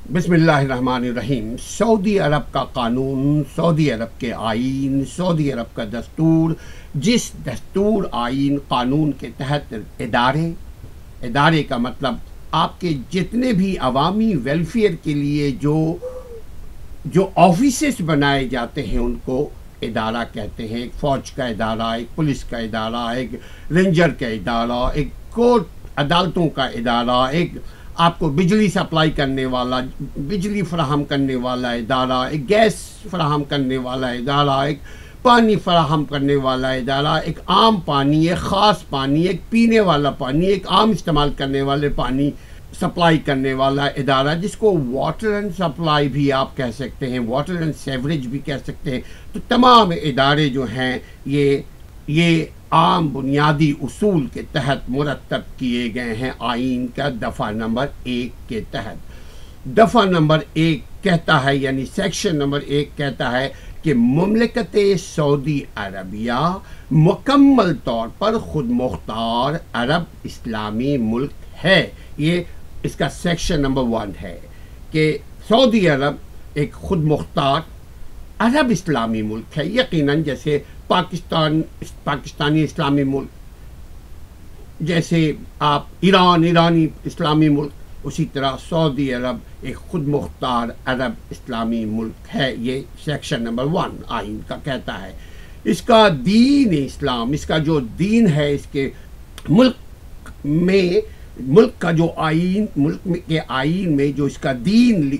بسم اللہ الرحمن الرحیم۔ سعودی عرب کا قانون، سعودی عرب کے آئین، سعودی عرب کا دستور، جس دستور آئین قانون کے تحت ادارے کا مطلب آپ کے جتنے بھی عوامی ویلفیئر کے لیے جو آفیسز بنائے جاتے ہیں ان کو ادارہ کہتے ہیں۔ ایک فوج کا ادارہ، ایک پولیس کا ادارہ، ایک رینجر کا ادارہ، ایک کورٹ عدالتوں کا ادارہ، ایک آپ کو بجلی سپلائی کرنے والا، بجلی فراہم کرنے والا ادارہ، ایک گیس فراہم کرنے والا ادارہ، ایک پانی فراہم کرنے والا ادارہ، ایک عام پانی، ایک خاص پانی، ایک پینے والا پانی، ایک عام استعمال کرنے والے پانی سپلائی کرنے والا ادارہ، جس کو واٹر اینڈ سپلائی بھی آپ کہہ سکتے ہیں، واٹر اینڈ سیوریج بھی کہہ سکتے ہیں۔ تو تمام ادارے جو ہیں یہ عام بنیادی اصول کے تحت مرتب کیے گئے ہیں آئین کا دفعہ نمبر 1 کے تحت۔ دفعہ نمبر 1 کہتا ہے، یعنی سیکشن نمبر 1 کہتا ہے کہ مملکت سعودی عربیہ مکمل طور پر خود مختار عرب اسلامی ملک ہے۔ یہ اس کا سیکشن نمبر 1 ہے کہ سعودی عرب ایک خود مختار عرب اسلامی ملک ہے۔ یقیناً جیسے پاکستانی اسلامی ملک، جیسے آپ ایرانی اسلامی ملک، اسی طرح سعودی عرب ایک خود مختار عرب اسلامی ملک ہے۔ یہ سیکشن نمبر 1 آئین کا کہتا ہے۔ اس کا دین اسلام، اس کا جو دین ہے، اس کے ملک کا جو آئین، ملک کے آئین میں جو اس کا دین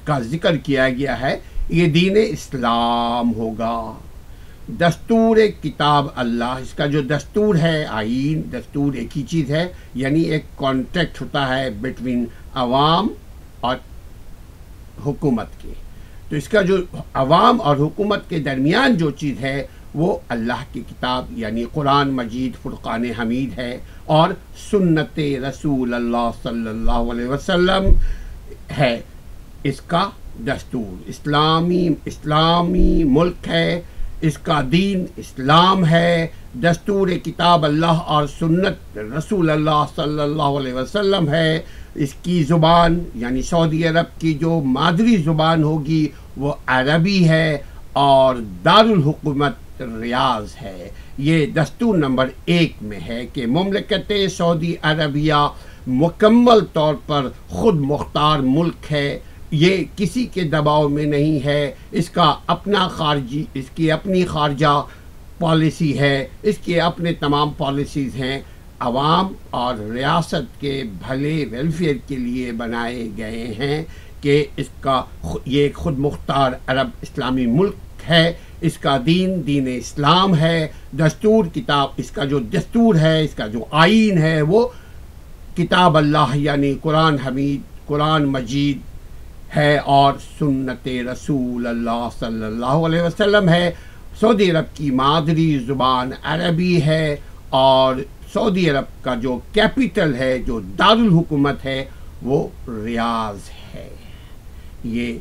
کا ذکر کیا گیا ہے، یہ دین اسلام ہوگا۔ دستور کتاب اللہ، اس کا جو دستور ہے، آئین دستور ایک ہی چیز ہے، یعنی ایک کانٹریکٹ ہوتا ہے بٹوین عوام اور حکومت کے۔ تو اس کا جو عوام اور حکومت کے درمیان جو چیز ہے وہ اللہ کی کتاب یعنی قرآن مجید، فرقان حمید ہے، اور سنت رسول اللہ صلی اللہ علیہ وسلم ہے۔ اس کا دستور اسلامی ملک ہے، اس کا دین اسلام ہے، دستور کتاب اللہ اور سنت رسول اللہ صلی اللہ علیہ وسلم ہے۔ اس کی زبان یعنی سعودی عرب کی جو مادری زبان ہوگی وہ عربی ہے، اور دارالحکومت ریاض ہے۔ یہ دستور نمبر 1 میں ہے کہ مملکت سعودی عربیہ مکمل طور پر خود مختار ملک ہے، یہ کسی کے دباؤ میں نہیں ہے، اس کی اپنی خارجہ پالیسی ہے، اس کے اپنے تمام پالیسیز ہیں، عوام اور ریاست کے بھلے ویلفیئر کے لیے بنائے گئے ہیں کہ یہ ایک خود مختار عرب اسلامی ملک ہے۔ اس کا دین اسلام ہے۔ دستور کتاب، اس کا جو دستور ہے، اس کا جو آئین ہے وہ کتاب اللہ یعنی قرآن حمید، قرآن مجید ہے، اور سنت رسول اللہ صلی اللہ علیہ وسلم ہے۔ سعودی عرب کی مادری زبان عربی ہے، اور سعودی عرب کا جو کیپٹل ہے، جو دارالحکومت ہے، وہ ریاض ہے۔ یہ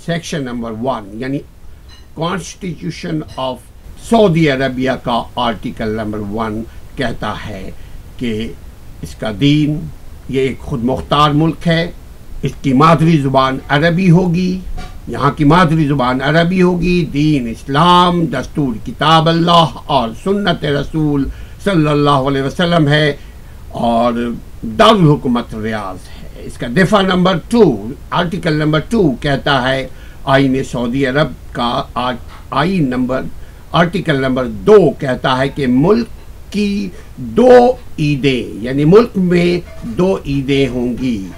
سیکشن نمبر 1 یعنی کانسٹیٹیوشن آف سعودی عربیہ کا آرٹیکل نمبر 1 کہتا ہے کہ اس کا دین، یہ ایک خود مختار ملک ہے، اس کی مادری زبان عربی ہوگی، یہاں کی مادری زبان عربی ہوگی، دین اسلام، دستور کتاب اللہ اور سنت رسول صلی اللہ علیہ وسلم ہے، اور دارالحکومت ریاض ہے۔ اس کا دفعہ نمبر 2 آرٹیکل نمبر 2 کہتا ہے، آئین سعودی عرب کا آرٹیکل نمبر 2 کہتا ہے کہ ملک کی 2 عیدیں، یعنی ملک میں 2 عیدیں ہوں گی،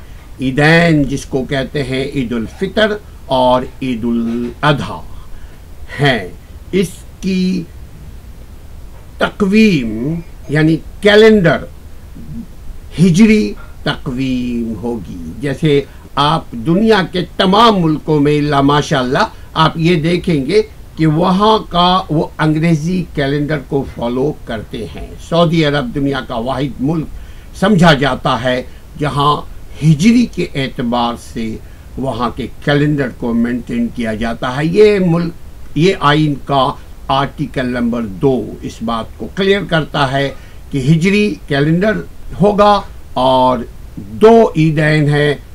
عیدین جس کو کہتے ہیں عید الفطر اور عید الاضحیٰ ہیں۔ اس کی تقویم یعنی کیلنڈر ہجری تقویم ہوگی۔ جیسے آپ دنیا کے تمام ملکوں میں اللہ ماشاء اللہ آپ یہ دیکھیں گے کہ وہاں کا وہ انگریزی کیلنڈر کو فالو کرتے ہیں۔ سعودی عرب دنیا کا واحد ملک سمجھا جاتا ہے جہاں ہجری کے اعتبار سے وہاں کے کیلنڈر کو مینٹین کیا جاتا ہے۔ یہ آئین کا آرٹیکل نمبر 2 اس بات کو کلیئر کرتا ہے کہ ہجری کیلنڈر ہوگا، اور 2 عیدین ہیں،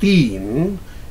3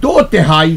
2/3